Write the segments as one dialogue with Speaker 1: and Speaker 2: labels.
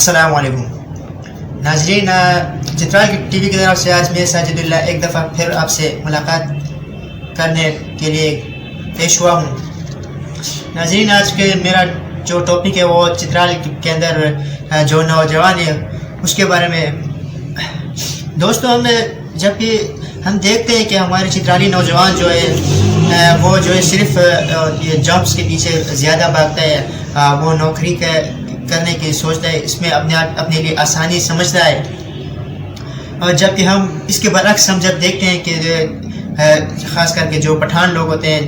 Speaker 1: السلام علیکم ناظرین، چترال ٹی وی کی طرف سے آج میں ساجد اللہ ایک دفعہ پھر آپ سے ملاقات کرنے کے لیے پیش ہوا ہوں۔ ناظرین، آج کے میرا جو ٹاپک ہے وہ چترال کے اندر جو نوجوان ہے اس کے بارے میں۔ دوستوں، جب بھی ہم دیکھتے ہیں کہ ہمارے چترالی نوجوان جو ہے وہ جو ہے صرف یہ جابس کے پیچھے زیادہ بھاگتا ہے، وہ نوکری کرنے کی سوچتا ہے، اس میں اپنے لیے آسانی سمجھتا ہے۔ اور جب کہ ہم اس کے برعکس ہم جب دیکھتے ہیں کہ خاص کر کے جو پٹھان لوگ ہوتے ہیں،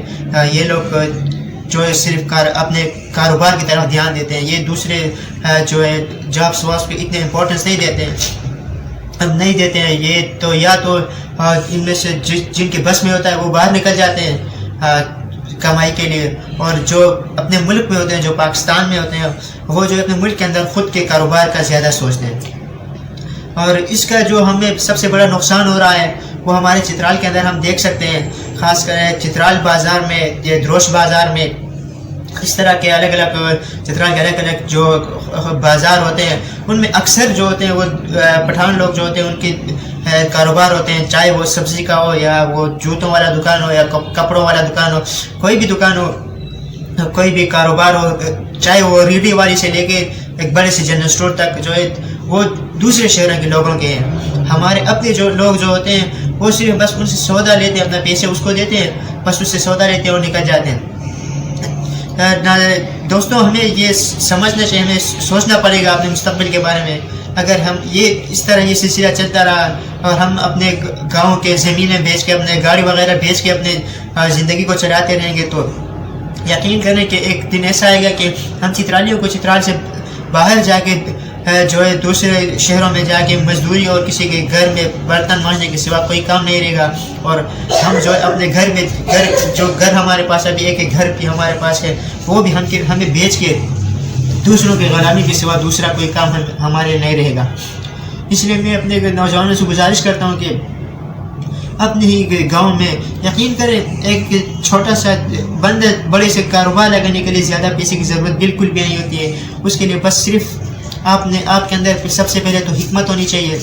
Speaker 1: یہ لوگ جو ہے صرف اپنے کاروبار کی طرف دھیان دیتے ہیں، یہ دوسرے جو ہے جابس واس پہ اتنے امپورٹنس نہیں دیتے ہیں۔ یہ تو یا تو ان میں سے جن کے بس میں ہوتا ہے وہ باہر نکل جاتے ہیں کمائی کے لیے، اور جو اپنے ملک میں ہوتے ہیں، جو پاکستان میں ہوتے ہیں، وہ جو اپنے ملک کے اندر خود کے کاروبار کا زیادہ سوچتے ہیں۔ اور اس کا جو ہمیں سب سے بڑا نقصان ہو رہا ہے وہ ہمارے چترال کے اندر ہم دیکھ سکتے ہیں، خاص کر چترال بازار میں، یہ دروش بازار میں، اس طرح کے الگ الگ چترال کے الگ الگ جو بازار ہوتے ہیں ان میں اکثر جو ہوتے ہیں وہ پٹھان لوگ جو ہوتے ہیں ان کے کاروبار ہوتے ہیں، چاہے وہ سبزی کا ہو یا وہ جوتوں والا دکان ہو یا کپڑوں والا دکان ہو، کوئی بھی دکان ہو، کوئی بھی کاروبار ہو، چاہے وہ ریڑھی والی سے لے کے ایک بڑے سے جنرل اسٹور تک جو ہے وہ دوسرے شہروں کے لوگوں کے ہیں۔ ہمارے اپنے جو لوگ جو ہوتے ہیں وہ صرف بس ان سے سودا لیتے ہیں، اپنا پیسے اس کو دیتے ہیں، بس اس سے سودا لیتے ہیں اور نکل جاتے ہیں۔ دوستوں، ہمیں یہ سمجھنا چاہیے، ہمیں سوچنا پڑے گا اپنے مستقبل کے بارے میں۔ اگر ہم اس طرح یہ سلسلہ چلتا رہا اور ہم اپنے گاؤں کے زمینیں بیچ کے، اپنے گاڑی وغیرہ بیچ کے اپنے زندگی کو چلاتے رہیں گے تو یقین کریں کہ ایک دن ایسا آئے گا کہ ہم چترالیوں کو چترال سے باہر جا کے جو ہے دوسرے شہروں میں جا کے مزدوری اور کسی کے گھر میں برتن مانجنے کے سوا کوئی کام نہیں رہے گا، اور ہم جو اپنے گھر میں جو گھر ہمارے پاس ابھی ایک گھر بھی ہمارے پاس ہے وہ بھی ہمیں بیچ کے دوسروں کے غلامی کے سوا دوسرا کوئی کام ہمارے نہیں رہے گا۔ اس لیے میں اپنے نوجوانوں سے گزارش کرتا ہوں کہ اپنے ہی گاؤں میں یقین کریں، ایک چھوٹا سا بڑے سے کاروبار لگانے کے لیے زیادہ پیسے کی ضرورت بالکل بھی نہیں ہوتی ہے۔ اس کے لیے بس صرف آپ کے اندر سب سے پہلے تو حکمت ہونی چاہیے۔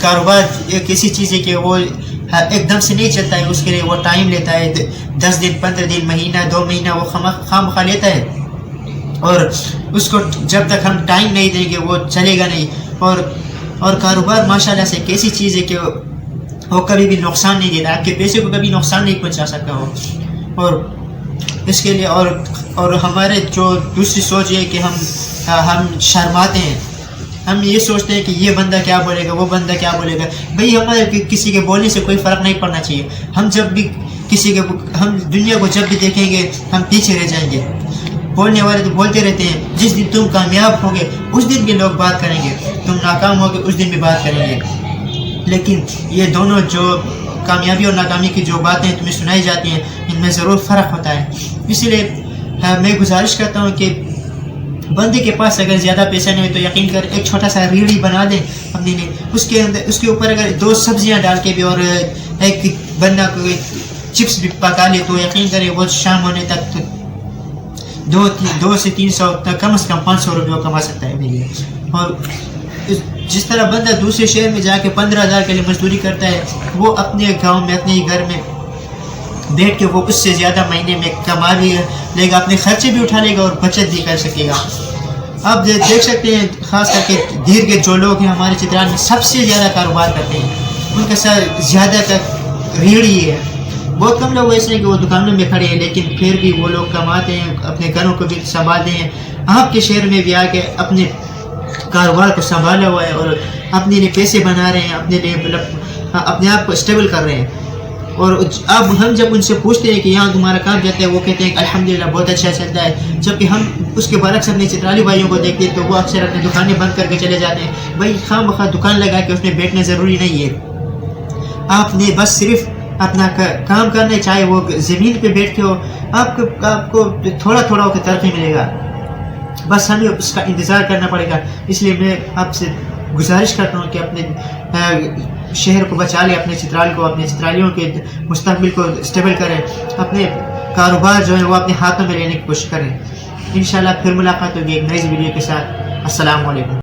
Speaker 1: کاروبار ایک ایسی چیز ہے کہ وہ ایک دم سے نہیں چلتا ہے، اس کے لیے وہ ٹائم لیتا ہے، 10 دن 15 دن مہینہ 2 مہینہ وہ خام خواہ لیتا ہے، اور اس کو جب تک ہم ٹائم نہیں دیں گے وہ چلے گا نہیں۔ اور کاروبار ماشاءاللہ سے ایک ایسی چیز ہے کہ وہ کبھی بھی نقصان نہیں دیتا، آپ کے پیسے کو کبھی نقصان نہیں پہنچا سکتا ہو۔ اور اس کے لیے اور ہمارے جو دوسری سوچ یہ ہے کہ ہم شرماتے ہیں، ہم یہ سوچتے ہیں کہ یہ بندہ کیا بولے گا، وہ بندہ کیا بولے گا۔ بھئی ہمارے کسی کے بولنے سے کوئی فرق نہیں پڑنا چاہیے۔ ہم جب بھی ہم دنیا کو جب بھی دیکھیں گے ہم پیچھے رہ جائیں گے۔ بولنے والے تو بولتے رہتے ہیں، جس دن تم کامیاب ہوگے اس دن بھی لوگ بات کریں گے، تم ناکام ہوگے اس دن بھی بات کریں گے۔ لیکن یہ دونوں جو کامیابی اور ناکامی کی جو باتیں تمہیں سنائی جاتی ہیں ان میں ضرور فرق ہوتا ہے۔ اسی لیے میں گزارش کرتا ہوں کہ بندے کے پاس اگر زیادہ پیسہ نہیں تو یقین کر ایک چھوٹا سا ریڑھی بنا دیں اپنے لیے، اس کے اوپر اگر 2 سبزیاں ڈال کے بھی اور ایک بندہ کو چپس بھی پکا لے تو یقین کرے وہ شام ہونے تک 2 سے 300 تک کم از کم 500 روپے کما سکتا ہے۔ اور جس طرح بندہ دوسرے شہر میں جا کے 15,000 کے لیے مزدوری کرتا ہے، وہ اپنے گاؤں میں اپنے ہی گھر میں بیٹھ کے وہ اس سے زیادہ مہینے میں کما بھی لے گا، اپنے خرچے بھی اٹھا لے گا اور بچت بھی کر سکے گا۔ آپ دیکھ سکتے ہیں خاص کر کے دھیر کے جو لوگ ہیں ہمارے چترال میں سب سے زیادہ کاروبار کرتے ہیں، ان کا زیادہ تر ریڑھی ہے۔ بہت کم لوگ ایسے ہیں کہ وہ دکانوں میں کھڑے ہیں، لیکن پھر بھی وہ لوگ کماتے ہیں، اپنے گھروں کو بھی سنبھالتے ہیں۔ آپ کے شہر میں بھی آ کے اپنے کاروبار کو سنبھالا ہوا ہے اور اپنے لیے پیسے بنا رہے ہیں، اپنے لیے اپنے آپ کو اسٹیبل کر رہے ہیں۔ اور اب ہم جب ان سے پوچھتے ہیں کہ یہاں تمہارا کام جاتا ہے، وہ کہتے ہیں کہ الحمدللہ بہت اچھا چلتا ہے، جبکہ ہم اس کے برعکس اپنے چترالی بھائیوں کو دیکھتے ہیں تو وہ اکثر اپنی دکانیں بند کر کے چلے جاتے ہیں۔ بھائی خواہ مخواہ دکان لگا کے اس میں بیٹھنا ضروری نہیں ہے، آپ نے بس صرف اپنا کام کرنا، چاہے وہ زمین پہ بیٹھ کے ہو، آپ کو تھوڑا تھوڑا ہو کے ترقی ملے گا، بس ہمیں اس کا انتظار کرنا پڑے گا۔ اس لیے میں آپ سے گزارش کرتا ہوں کہ اپنے شہر کو بچا لیں، اپنے چترال کو، اپنے چترالیوں کے مستقبل کو اسٹیبل کریں، اپنے کاروبار جو ہے وہ اپنے ہاتھوں میں لینے کی کوشش کریں۔ انشاءاللہ پھر ملاقات ہوگی ایک نئی ویڈیو کے ساتھ۔ السلام علیکم.